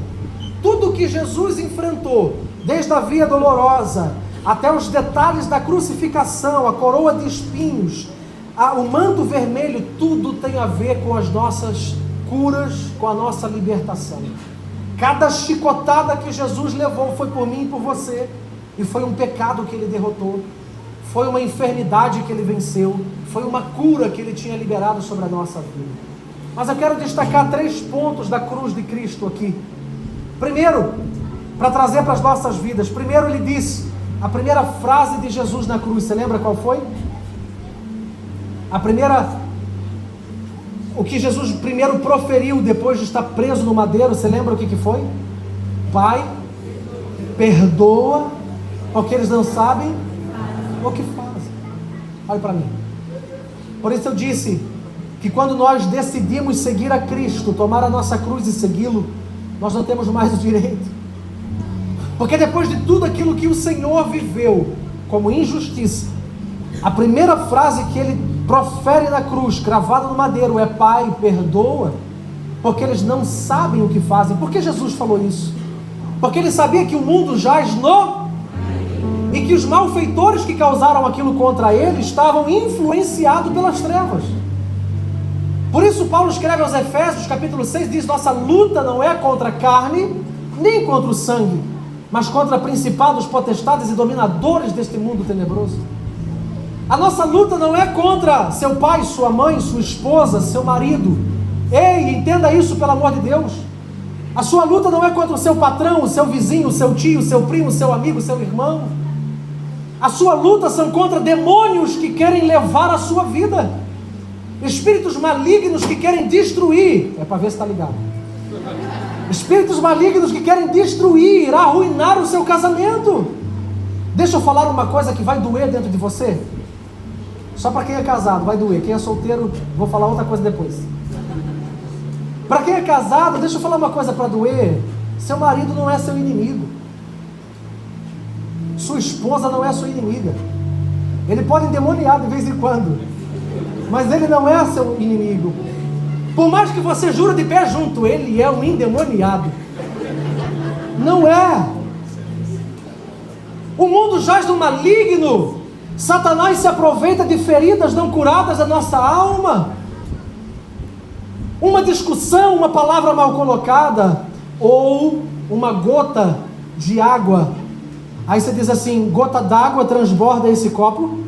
Tudo que Jesus enfrentou, desde a via dolorosa até os detalhes da crucificação, a coroa de espinhos, o manto vermelho, tudo tem a ver com as nossas curas, com a nossa libertação. Cada chicotada que Jesus levou foi por mim e por você, e foi um pecado que ele derrotou, foi uma enfermidade que ele venceu, foi uma cura que ele tinha liberado sobre a nossa vida. Mas eu quero destacar 3 pontos da cruz de Cristo aqui. Primeiro, para trazer para as nossas vidas. Primeiro, ele disse, a primeira frase de Jesus na cruz, você lembra qual foi? O que Jesus primeiro proferiu depois de estar preso no madeiro, você lembra o que foi? Pai, perdoa, porque eles não sabem o que fazem. Olha para mim. Por isso eu disse que quando nós decidimos seguir a Cristo, tomar a nossa cruz e segui-lo, nós não temos mais o direito. Porque depois de tudo aquilo que o Senhor viveu como injustiça, a primeira frase que ele profere na cruz, cravado no madeiro, é: Pai, perdoa, porque eles não sabem o que fazem. Por que Jesus falou isso? Porque ele sabia que o mundo jaz no... e que os malfeitores que causaram aquilo contra ele estavam influenciados pelas trevas. Por isso Paulo escreve aos Efésios, capítulo 6, diz: nossa luta não é contra a carne, nem contra o sangue, mas contra principados, potestades e dominadores deste mundo tenebroso. A nossa luta não é contra seu pai, sua mãe, sua esposa, seu marido. Ei, entenda isso, pelo amor de Deus. A sua luta não é contra o seu patrão, o seu vizinho, o seu tio, o seu primo, o seu amigo, o seu irmão. A sua luta são contra demônios que querem levar a sua vida, espíritos malignos que querem destruir. É para ver se está ligado. Espíritos malignos que querem destruir, arruinar o seu casamento. Deixa eu falar uma coisa que vai doer dentro de você. Só para quem é casado vai doer. Quem é solteiro, vou falar outra coisa depois. Para quem é casado, deixa eu falar uma coisa para doer. Seu marido não é seu inimigo. Sua esposa não é sua inimiga. Ele pode endemoniar de vez em quando, mas ele não é seu inimigo. Por mais que você jure de pé junto, ele é um endemoniado. Não é. O mundo jaz no maligno. Satanás se aproveita de feridas não curadas da nossa alma. Uma discussão, uma palavra mal colocada, ou uma gota de água. Aí você diz assim: gota d'água transborda esse copo?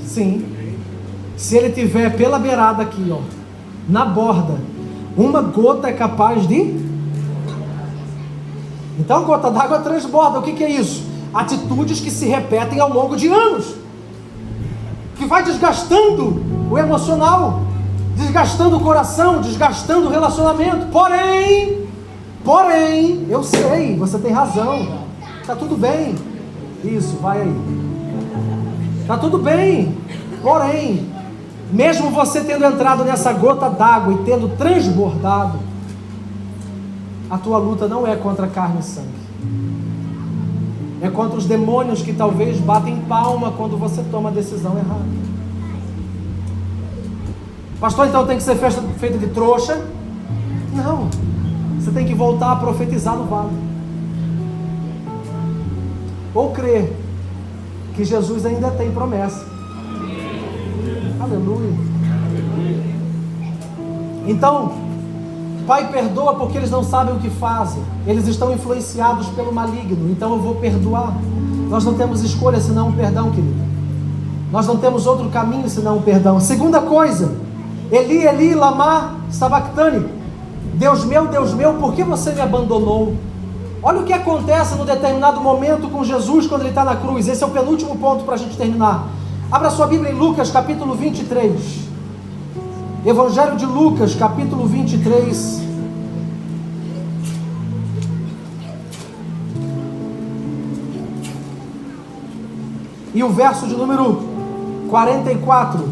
Sim. Se ele tiver pela beirada aqui, ó, na borda, uma gota é capaz de... Então gota d'água transborda. O que é isso? Atitudes que se repetem ao longo de anos, que vai desgastando o emocional, desgastando o coração, desgastando o relacionamento. Porém, eu sei, você tem razão, está tudo bem. Isso, vai aí. Está tudo bem. Porém, mesmo você tendo entrado nessa gota d'água e tendo transbordado, a tua luta não é contra carne e sangue. É contra os demônios que talvez batem palma quando você toma a decisão errada. Pastor, então tem que ser feita de trouxa? Não. Você tem que voltar a profetizar no vale. Ou crer que Jesus ainda tem promessa. Aleluia. Então, Pai, perdoa porque eles não sabem o que fazem. Eles estão influenciados pelo maligno. Então eu vou perdoar. Nós não temos escolha senão o perdão, querido. Nós não temos outro caminho senão o perdão. Segunda coisa: Eli, Eli, lama sabachthani. Deus meu, por que você me abandonou? Olha o que acontece num determinado momento com Jesus quando ele está na cruz. Esse é o penúltimo ponto para a gente terminar. Abra sua Bíblia em Lucas, capítulo 23. Evangelho de Lucas, capítulo 23. E o verso de número 44.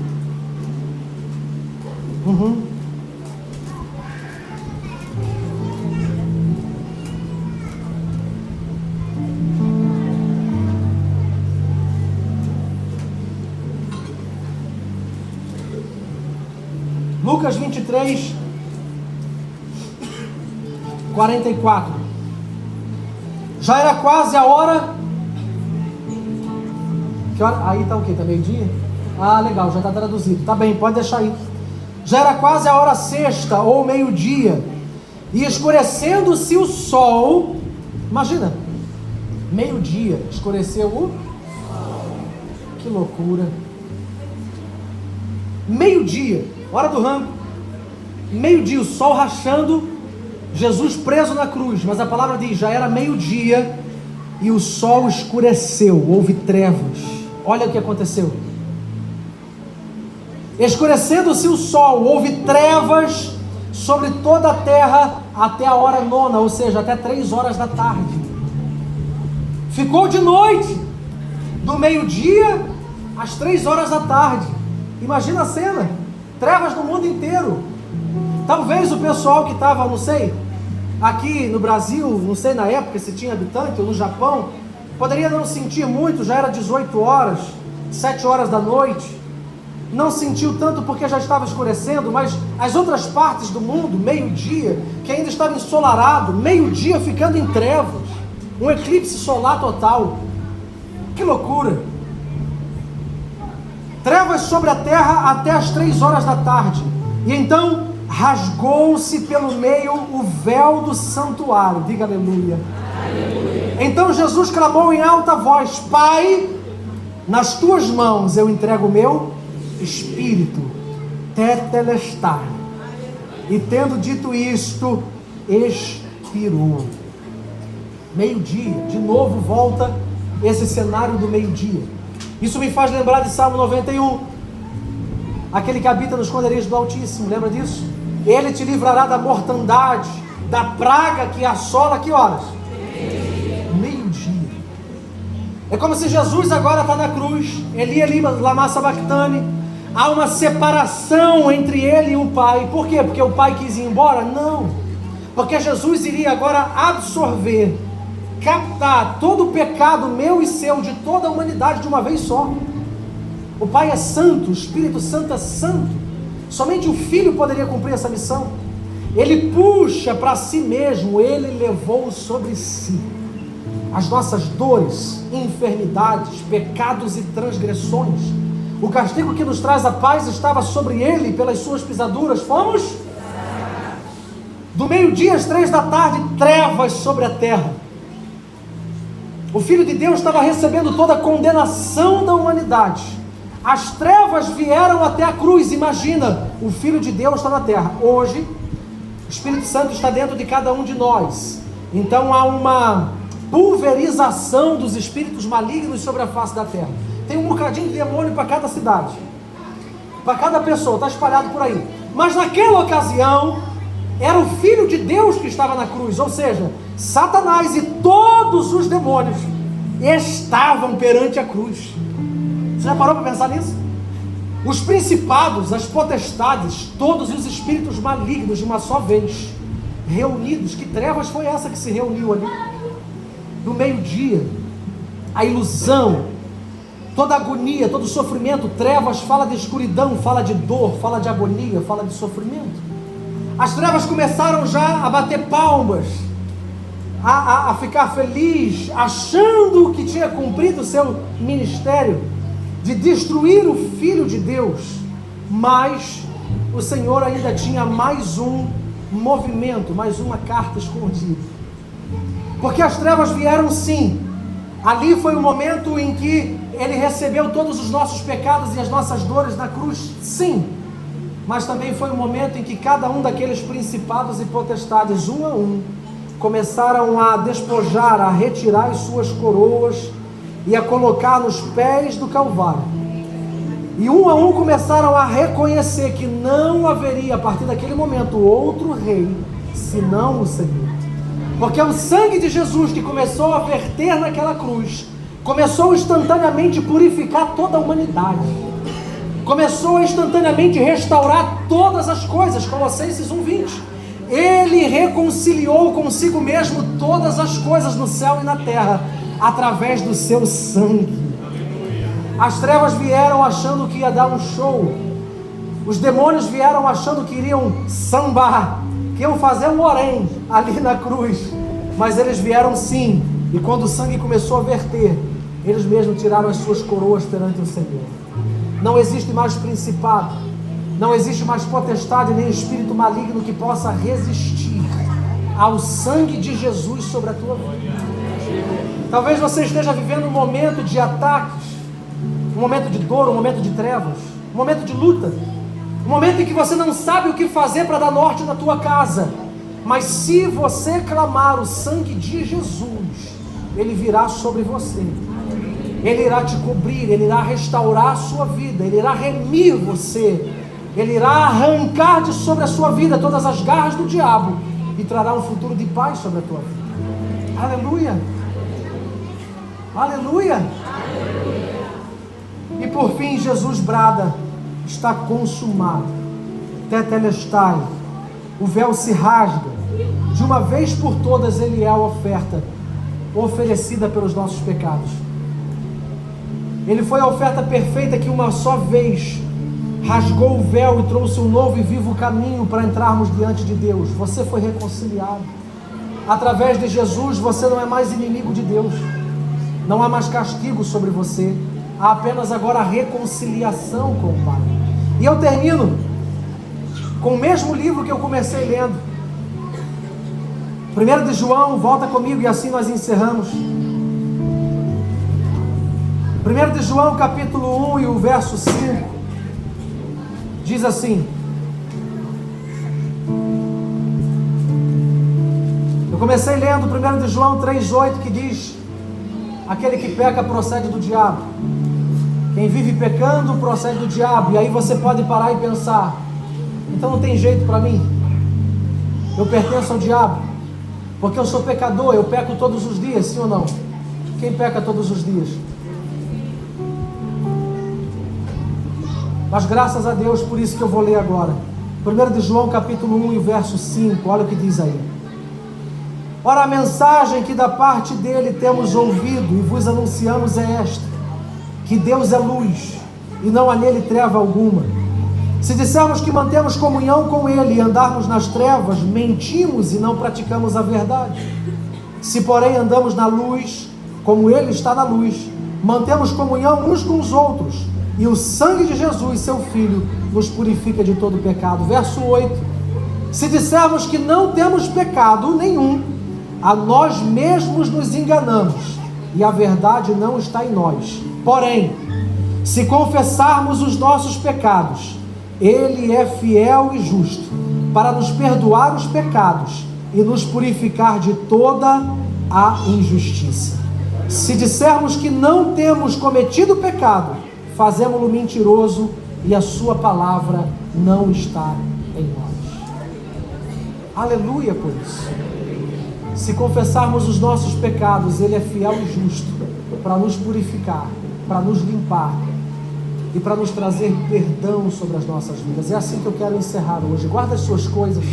Lucas 23, 44. Já era quase a hora. Que hora? Aí tá o quê? Tá meio-dia? Ah, legal, já tá traduzido. Tá bem, pode deixar aí. Já era quase a hora sexta ou meio-dia, e escurecendo-se o sol. Imagina, meio-dia, escureceu o... Que loucura. Meio-dia, hora do rango. Meio-dia, o sol rachando, Jesus preso na cruz. Mas a palavra diz, já era meio-dia e o sol escureceu, houve trevas. Olha o que aconteceu. Escurecendo-se o sol, houve trevas sobre toda a terra até a hora nona, ou seja, até 3 horas da tarde. Ficou de noite, do meio-dia às 3 horas da tarde. Imagina a cena, trevas no mundo inteiro. Talvez o pessoal que estava, não sei, aqui no Brasil, não sei na época se tinha habitante, ou no Japão, poderia não sentir muito, já era 18 horas, 7 horas da noite. Não sentiu tanto porque já estava escurecendo, mas as outras partes do mundo, meio-dia, que ainda estava ensolarado, meio-dia ficando em trevas, um eclipse solar total. Que loucura! Trevas sobre a terra até as 3 horas da tarde. E então rasgou-se pelo meio o véu do santuário. Diga aleluia. Aleluia. Então Jesus clamou em alta voz: Pai, nas tuas mãos eu entrego o meu espírito. Tetelestai. E tendo dito isto, expirou. Meio-dia, de novo volta esse cenário do meio-dia. Isso me faz lembrar de Salmo 91, aquele que habita nos esconderijos do Altíssimo, lembra disso? Ele te livrará da mortandade, da praga que assola, que horas? Meio-dia. É como se Jesus agora está na cruz, Eli lama sabachthani, há uma separação entre ele e o Pai. Por quê? Porque o Pai quis ir embora? Não, porque Jesus iria agora absorver, captar todo o pecado meu e seu, de toda a humanidade de uma vez só. O Pai é santo, o Espírito Santo é santo, somente o Filho poderia cumprir essa missão. Ele puxa para si mesmo, ele levou sobre si as nossas dores, enfermidades, pecados e transgressões. O castigo que nos traz a paz estava sobre ele, pelas suas pisaduras fomos. Do meio-dia às 3 da tarde, trevas sobre a terra. O Filho de Deus estava recebendo toda a condenação da humanidade. As trevas vieram até a cruz. Imagina, o Filho de Deus está na terra. Hoje, o Espírito Santo está dentro de cada um de nós. Então há uma pulverização dos espíritos malignos sobre a face da terra. Tem um bocadinho de demônio para cada cidade, para cada pessoa, está espalhado por aí. Mas naquela ocasião, era o Filho de Deus que estava na cruz, ou seja, Satanás e todos os demônios estavam perante a cruz. Você já parou para pensar nisso? Os principados, as potestades, todos os espíritos malignos de uma só vez, reunidos. Que trevas foi essa que se reuniu ali? No meio-dia, a ilusão, toda agonia, todo sofrimento. Trevas fala de escuridão, fala de dor, fala de agonia, fala de sofrimento. As trevas começaram já a bater palmas, a ficar feliz, achando que tinha cumprido o seu ministério de destruir o Filho de Deus. Mas o Senhor ainda tinha mais um movimento, mais uma carta escondida. Porque as trevas vieram sim. Ali foi o momento em que Ele recebeu todos os nossos pecados e as nossas dores na cruz, sim. Mas também foi o momento em que cada um daqueles principados e potestades, um a um, começaram a despojar, a retirar as suas coroas e a colocar nos pés do Calvário. E um a um começaram a reconhecer que não haveria, a partir daquele momento, outro rei, senão o Senhor. Porque o sangue de Jesus que começou a verter naquela cruz, começou instantaneamente a purificar toda a humanidade. Começou a instantaneamente restaurar todas as coisas. Colossenses 1:20. Ele reconciliou consigo mesmo todas as coisas no céu e na terra, através do seu sangue. As trevas vieram achando que ia dar um show, Os demônios vieram achando que iriam sambar, que iam fazer um orém ali na cruz, mas eles vieram sim, e quando o sangue começou a verter, eles mesmos tiraram as suas coroas perante o Senhor. Não existe mais principado, não existe mais potestade, nem espírito maligno que possa resistir ao sangue de Jesus sobre a tua vida. Talvez você esteja vivendo um momento de ataques, um momento de dor, um momento de trevas, um momento de luta, um momento em que você não sabe o que fazer para dar norte na tua casa. Mas se você clamar o sangue de Jesus, Ele virá sobre você, Ele irá te cobrir, Ele irá restaurar a sua vida, Ele irá remir você, Ele irá arrancar de sobre a sua vida todas as garras do diabo e trará um futuro de paz sobre a tua vida. Aleluia! Aleluia! E por fim Jesus brada: está consumado. Tetelestai. O véu se rasga. De uma vez por todas Ele é a oferta oferecida pelos nossos pecados. Ele foi a oferta perfeita que uma só vez rasgou o véu e trouxe um novo e vivo caminho para entrarmos diante de Deus. Você foi reconciliado. Através de Jesus você não é mais inimigo de Deus. Não há mais castigo sobre você. Há apenas agora a reconciliação com o Pai. E eu termino com o mesmo livro que eu comecei lendo. 1 de João, volta comigo e assim nós encerramos. 1 de João capítulo 1 e o verso 5 diz assim: eu comecei lendo 1 de João 3,8, que diz: aquele que peca procede do diabo. Quem vive pecando procede do diabo. E aí você pode parar e pensar: então não tem jeito para mim, eu pertenço ao diabo, porque eu sou pecador, eu peco todos os dias, sim ou não? Quem peca todos os dias? Mas graças a Deus, por isso que eu vou ler agora 1 de João capítulo 1 e verso 5, olha o que diz aí: ora, a mensagem que da parte dele temos ouvido e vos anunciamos é esta: que Deus é luz e não há nele treva alguma. Se dissermos que mantemos comunhão com Ele e andarmos nas trevas, mentimos e não praticamos a verdade. Se porém andamos na luz, como Ele está na luz, mantemos comunhão uns com os outros, e o sangue de Jesus, seu Filho, nos purifica de todo pecado. Verso 8: se dissermos que não temos pecado nenhum, a nós mesmos nos enganamos, e a verdade não está em nós. Porém, se confessarmos os nossos pecados, Ele é fiel e justo para nos perdoar os pecados e nos purificar de toda a injustiça. Se dissermos que não temos cometido pecado, fazemo-lo mentiroso e a sua palavra não está em nós. Aleluia por isso. Se confessarmos os nossos pecados, Ele é fiel e justo para nos purificar, para nos limpar e para nos trazer perdão sobre as nossas vidas. É assim que eu quero encerrar hoje. Guarda as suas coisas,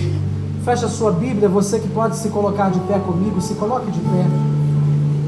fecha a sua Bíblia. Você que pode se colocar de pé comigo, se coloque de pé.